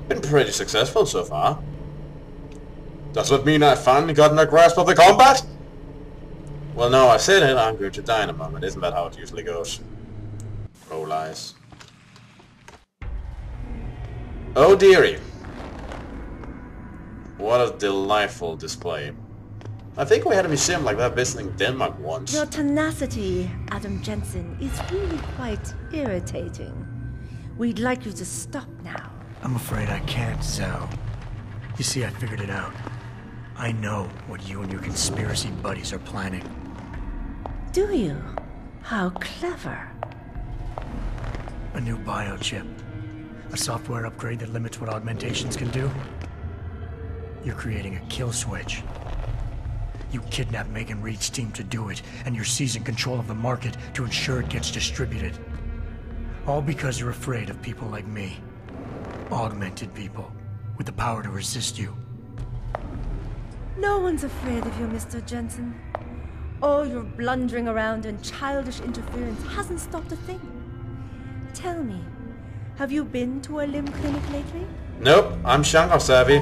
Been pretty successful so far. Does it mean I've finally gotten a grasp of the combat? Well, now I've said it, I'm going to die in a moment. Isn't that how it usually goes? Roll eyes. Oh dearie. What a delightful display. I think we had a museum like that visiting Denmark once. Your tenacity, Adam Jensen, is really quite irritating. We'd like you to stop now. I'm afraid I can't, Zhao. You see, I figured it out. I know what you and your conspiracy buddies are planning. Do you? How clever. A new biochip. A software upgrade that limits what augmentations can do. You're creating a kill switch. You kidnapped Megan Reed's team to do it, and you're seizing control of the market to ensure it gets distributed. All because you're afraid of people like me. Augmented people, with the power to resist you. No one's afraid of you, Mr. Jensen. All your blundering around and childish interference hasn't stopped a thing. Tell me, have you been to a limb clinic lately? Nope, I'm Shanghai savvy.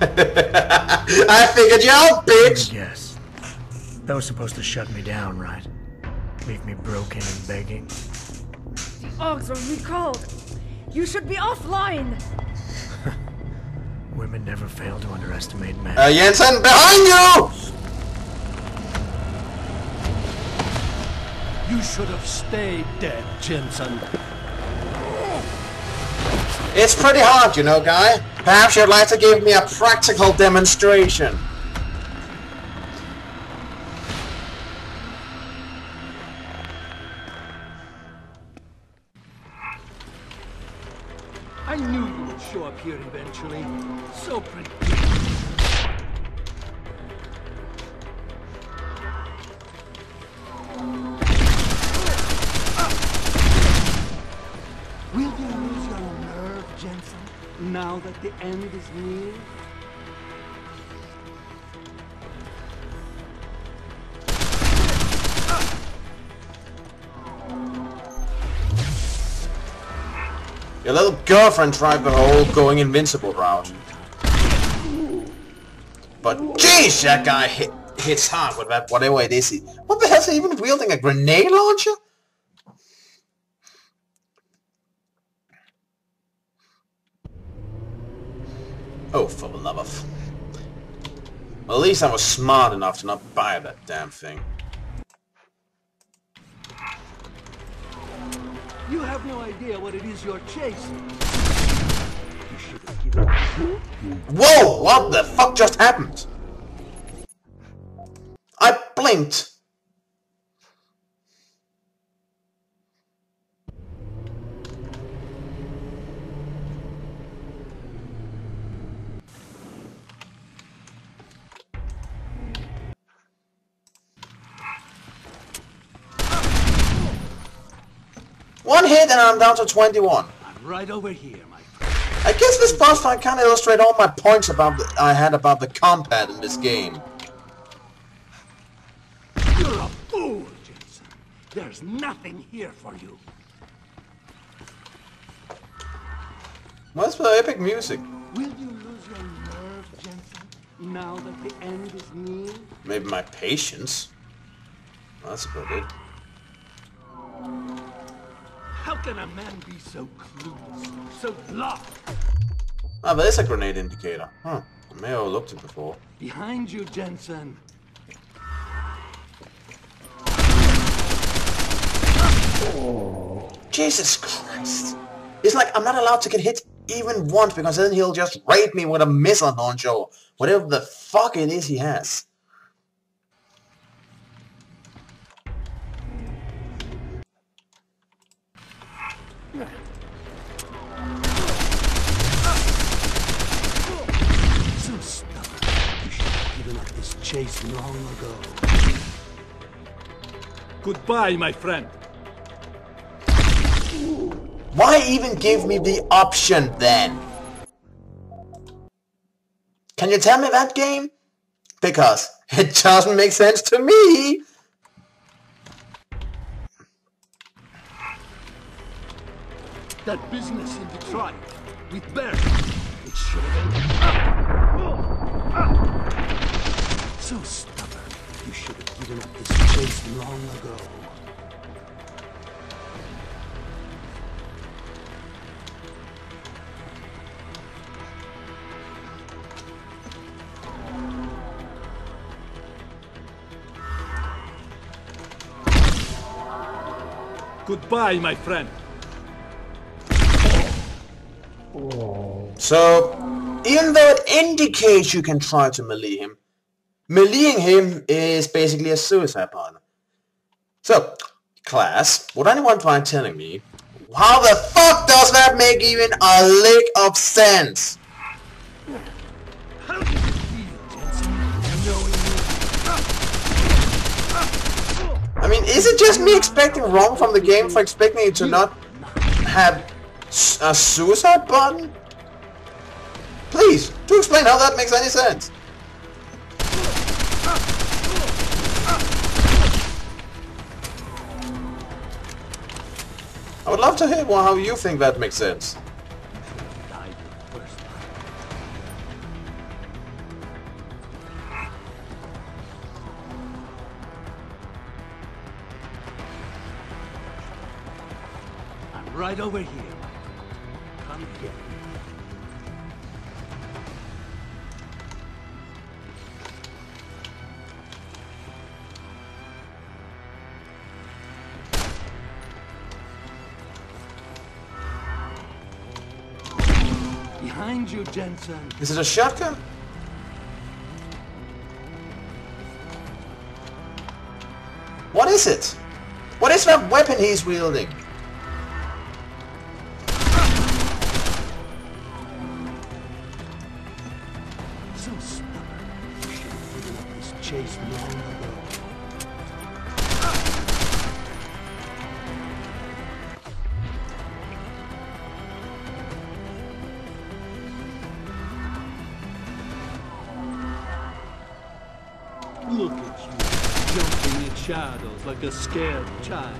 I figured you out, bitch! Yes. That was supposed to shut me down, right? Leave me broken and begging. The Augs are recalled. You should be offline. Women never fail to underestimate men. Jensen, behind you! You should have stayed dead, Jensen. It's pretty hard, you know, guy. Perhaps you'd like to give me a practical demonstration. I knew you would show up here eventually. So pretty. Will you lose your nerve, Jensen, now that the end is near? Your little girlfriend tried the whole going invincible route. But jeez, that guy hits hard with that whatever it is. What the hell is he even wielding? A grenade launcher? Oh, for the love of... Well, at least I was smart enough to not buy that damn thing. You have no idea what it is you're chasing. You should have given up. Whoa! What the fuck just happened? I blinked. One hit and I'm down to 21. I'm right over here, my friend. I guess this boss fight kind of illustrates all my points I had about the combat in this game. You're a fool, Jensen. There's nothing here for you. What's the epic music? Will you lose your nerve, Jensen, now that the end is near? Maybe my patience. That's about it. How can a man be so clueless, so lost? Ah, there's a grenade indicator. Huh. I may have overlooked it before. Behind you, Jensen. Jesus Christ. It's like I'm not allowed to get hit even once because then he'll just raid me with a missile launcher or whatever the fuck it is he has. So stubborn. You should have given up this chase long ago. Goodbye, my friend. Why even give me the option then? Can you tell me that game? Because it doesn't make sense to me. That business in Detroit with Barry, it should have been. So stubborn. You should have given up this chase long ago. Goodbye, my friend. So, even though it indicates you can try to melee him, meleeing him is basically a suicide partner. So, class, would anyone mind telling me, how the fuck does that make even a lick of sense? I mean, is it just me expecting wrong from the game for expecting it to not have a suicide button? Please, do explain how that makes any sense. I would love to hear how you think that makes sense. I'm right over here. Come get me. Behind you, Jensen. Is it a shotgun? What is it? What is that weapon he's wielding? So stubborn. You should have given up this chase long ago. Look at you, jumping in shadows like a scared child.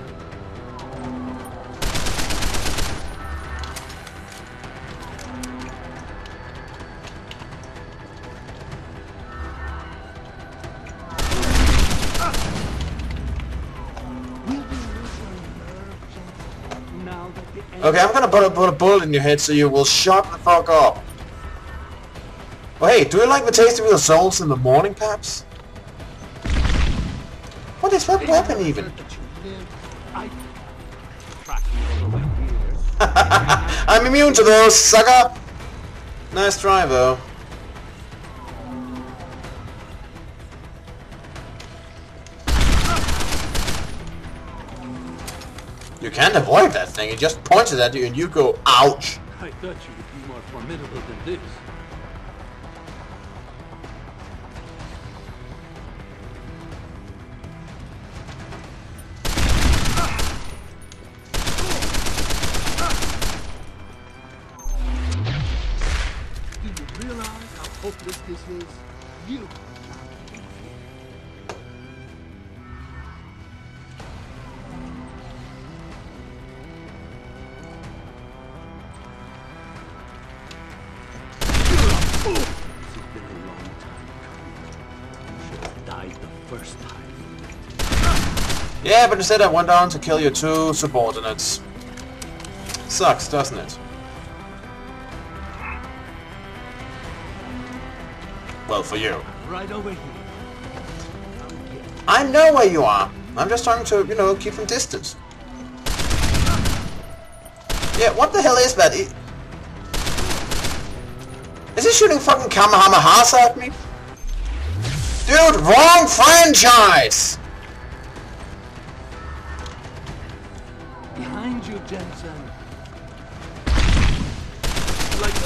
Okay, I'm gonna put a bullet in your head so you will shut the fuck up. Oh hey, do you like the taste of your souls in the morning, perhaps? What is that weapon even? I'm immune to those, sucker! Nice try, though. You can't avoid that thing, it just points at you and you go, ouch! I thought you would be more formidable than this. Do you realize how hopeless this is? You. This has been a long time coming. You should have died the first time. Yeah, but instead I went on to kill your two subordinates. Sucks, doesn't it? Well, for you. Right over here. I know where you are. I'm just trying to, you know, keep from distance. Yeah, what the hell is that? Is he shooting fucking Kamehamehas at me? Dude, wrong franchise! Behind you, Jensen. Like a...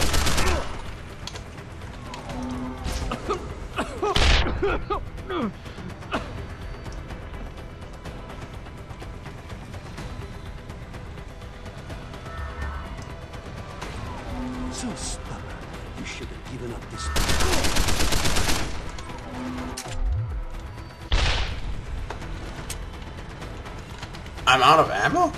So stubborn. You should have given up this. I'm out of ammo?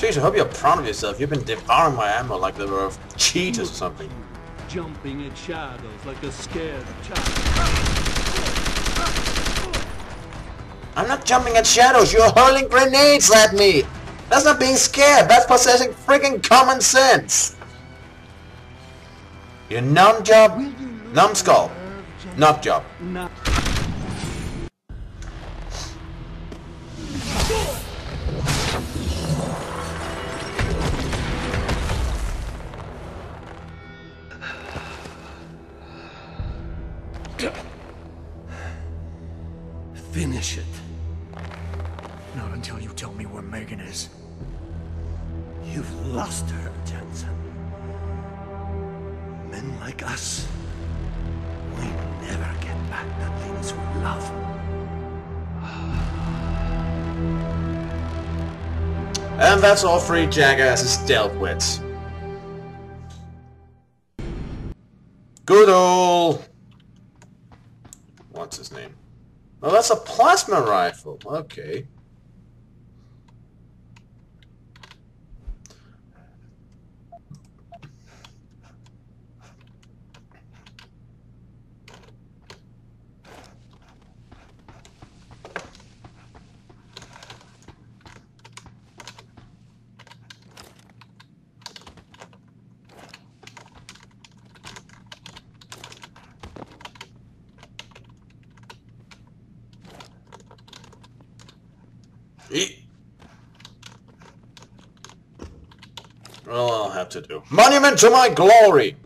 Jeez, I hope you're proud of yourself. You've been devouring my ammo like they were cheetahs or something. Jumping at shadows like a scared child. I'm not jumping at shadows. You're hurling grenades at me. That's not being scared. That's possessing freaking common sense. You numbjob, numbskull, knockjob. Finish it. Not until you tell me where Megan is. You've lost her, Jensen. Men like us, we never get back the things we love. And that's all three jackasses dealt with. Good old... What's his name? Oh, that's a plasma rifle. Okay. Well, I'll have to do. Monument to my glory!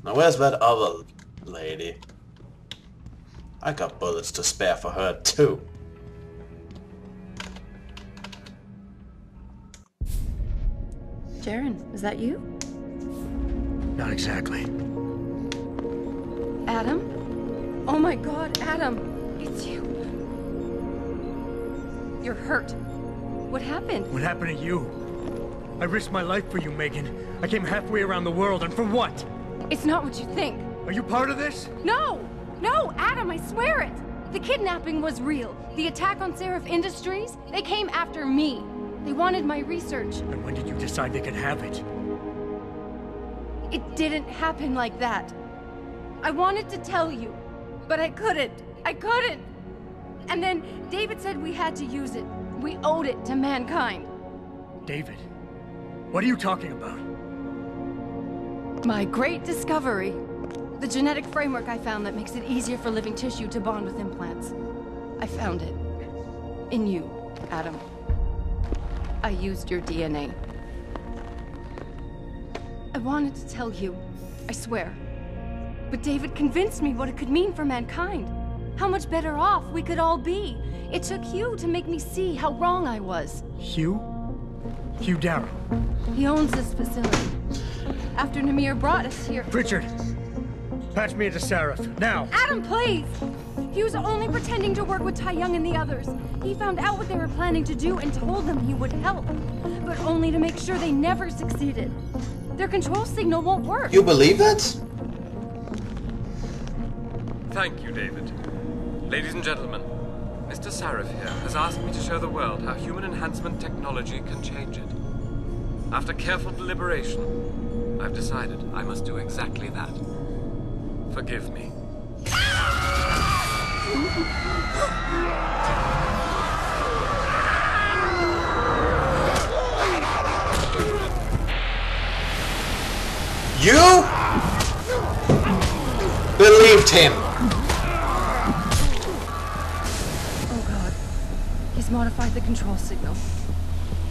Now where's that other lady? I got bullets to spare for her too. Jaren, is that you? Not exactly. Adam? Oh my god, Adam! It's you. You're hurt. What happened? What happened to you? I risked my life for you, Megan. I came halfway around the world, and for what? It's not what you think. Are you part of this? No! No, Adam, I swear it! The kidnapping was real. The attack on Seraph Industries, they came after me. They wanted my research. And when did you decide they could have it? It didn't happen like that. I wanted to tell you, but I couldn't. I couldn't! And then David said we had to use it. We owed it to mankind. David? What are you talking about? My great discovery. The genetic framework I found that makes it easier for living tissue to bond with implants. I found it. In you, Adam. I used your DNA. I wanted to tell you, I swear. But David convinced me what it could mean for mankind. How much better off we could all be. It took Hugh to make me see how wrong I was. Hugh? Hugh Darrow. He owns this facility. After Namir brought us here... Richard! Patch me into Seraph, now! Adam, please! He was only pretending to work with Tai Young and the others. He found out what they were planning to do and told them he would help. But only to make sure they never succeeded. Their control signal won't work. You believe that? Thank you, David. Ladies and gentlemen, Mr. Seraph here has asked me to show the world how human enhancement technology can change it. After careful deliberation, I've decided I must do exactly that. Forgive me. You believed him. Oh god. He's modified the control signal.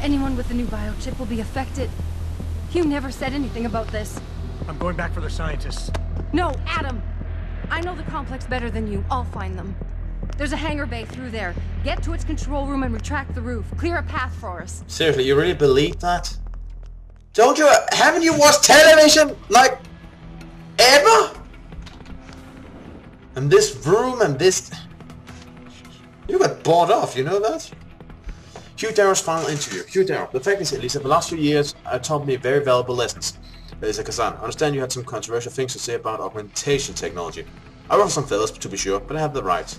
Anyone with the new biochip will be affected. Hugh never said anything about this. I'm going back for the scientists. No, Adam! I know the complex better than you. I'll find them. There's a hangar bay through there. Get to its control room and retract the roof. Clear a path for us. Seriously, you really believe that? Don't you? Haven't you watched television like ever? And this room and this, you got bought off. You know that? Hugh Darrow's final interview. Hugh Darrow. The fact is, at least in the last few years, taught me very valuable lessons. Lisa Kazan, I understand you had some controversial things to say about augmentation technology. I ruffle some feathers, to be sure, but I have the right.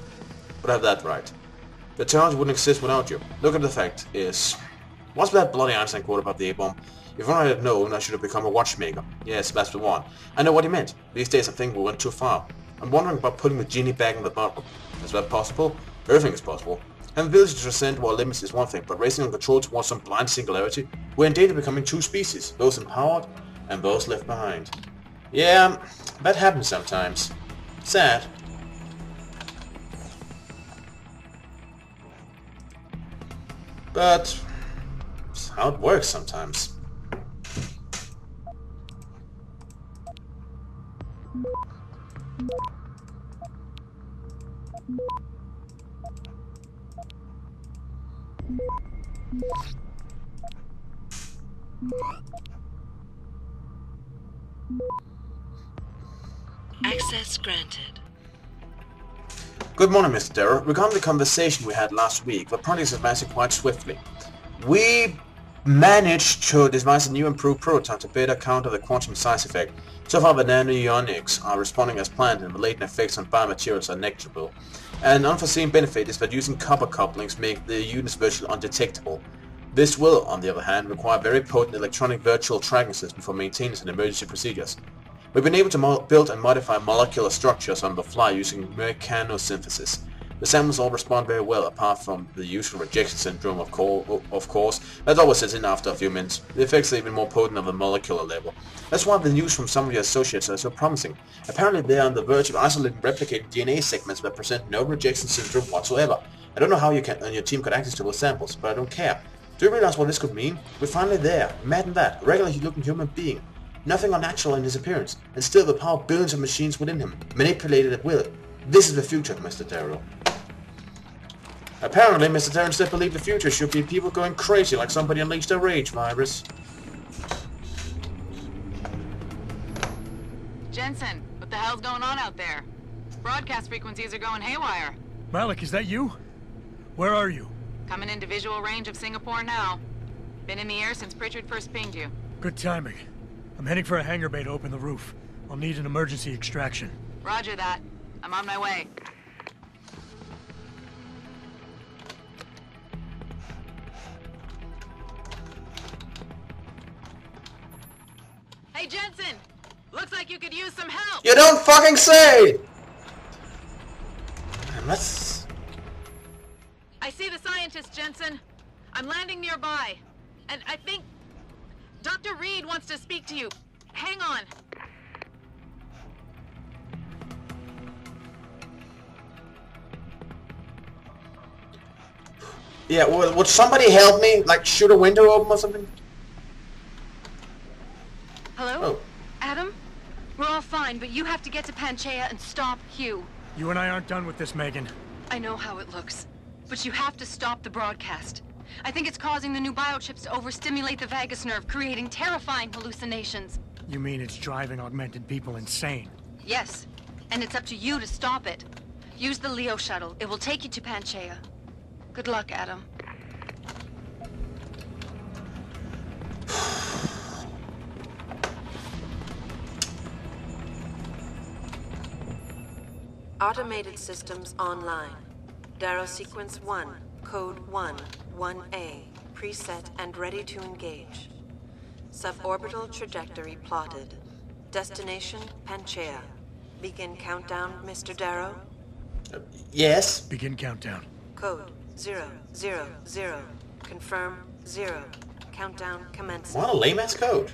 The technology wouldn't exist without you. Look at the fact is, What's that bloody Einstein quote about the A-bomb? If only I had known, I should have become a watchmaker. Yes, that's the one. I know what he meant. These days I think we went too far. I'm wondering about putting the genie back in the bottle. Is that possible? Everything is possible. And the ability to transcend our limits is one thing, but racing on control towards some blind singularity, we're in danger of becoming two species, those empowered and those left behind. Yeah, that happens sometimes. Sad. But it's how it works sometimes. Access granted. Good morning, Mr. Darrow. Regarding the conversation we had last week, the project is advancing quite swiftly. We managed to devise a new improved prototype to better counter the quantum size effect. So far the nanoionics are responding as planned and the latent effects on biomaterials are negligible. An unforeseen benefit is that using copper couplings make the units virtually undetectable. This will, on the other hand, require very potent electronic virtual tracking system for maintenance and emergency procedures. We've been able to build and modify molecular structures on the fly using mechanosynthesis. The samples all respond very well, apart from the usual rejection syndrome, of course. That always sets in after a few minutes. The effects are even more potent on the molecular level. That's why the news from some of your associates are so promising. Apparently they are on the verge of isolating replicating DNA segments that present no rejection syndrome whatsoever. I don't know how you and your team got access to those samples, but I don't care. Do you realize what this could mean? We're finally there. Imagine that. A regular looking human being. Nothing unnatural in his appearance, and still the power of billions of machines within him, manipulated at will. This is the future, Mr. Darrow. Apparently, Mr. Darrow instead believed the future should be people going crazy like somebody unleashed a rage virus. Jensen, what the hell's going on out there? Broadcast frequencies are going haywire. Malik, is that you? Where are you? Coming into visual range of Singapore now. Been in the air since Pritchard first pinged you. Good timing. I'm heading for a hangar bay to open the roof. I'll need an emergency extraction. Roger that. I'm on my way. Hey, Jensen! Looks like you could use some help! You don't fucking say! Let's... I see the scientist, Jensen. I'm landing nearby. And I think... Dr. Reed wants to speak to you. Hang on. Yeah, would somebody help me? Like, shoot a window open or something? Hello? Oh. Adam? We're all fine, but you have to get to Panchaea and stop Hugh. You and I aren't done with this, Megan. I know how it looks, but you have to stop the broadcast. I think it's causing the new biochips to overstimulate the vagus nerve, creating terrifying hallucinations. You mean it's driving augmented people insane? Yes, and it's up to you to stop it. Use the Leo shuttle. It will take you to Panchaea. Good luck, Adam. Automated systems online. Darrow sequence 1, code 1, 1A, preset and ready to engage. Suborbital trajectory plotted. Destination Panchaea. Begin countdown, Mr. Darrow. Yes. Begin countdown. Code 000. Confirm 0. Countdown commencing. What a lame-ass code.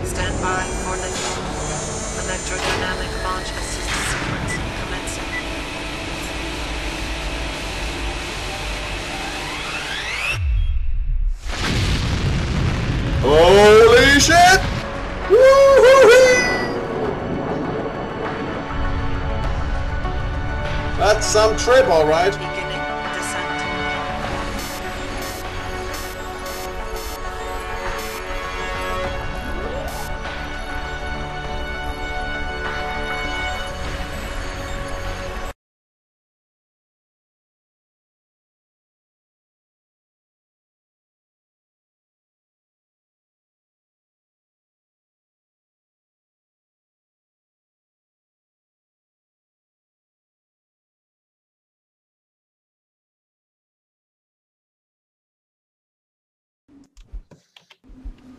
Stand by for liftoff. Electrodynamic launch assist sequence commencing. Holy shit! Woo-hoo-hoo! That's some trip, alright. Beginning descent.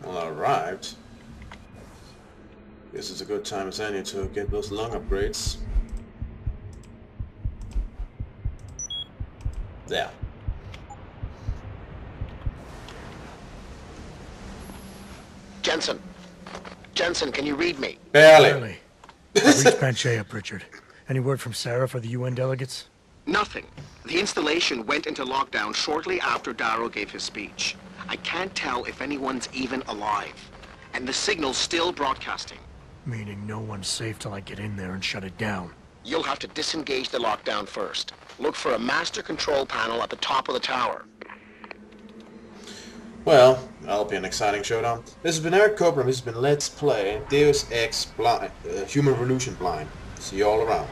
Alright. Guess it's a good time as any to get those lung upgrades. There. Jensen. Jensen, can you read me? Barely. Reach Panchea, Pritchard. Any word from Sarah for the UN delegates? Nothing. The installation went into lockdown shortly after Darrow gave his speech. I can't tell if anyone's even alive. And the signal's still broadcasting. Meaning no one's safe till I get in there and shut it down. You'll have to disengage the lockdown first. Look for a master control panel at the top of the tower. Well, that'll be an exciting showdown. This has been Eric Cobram. This has been Let's Play Deus Ex Blind, Human Revolution Blind. See you all around.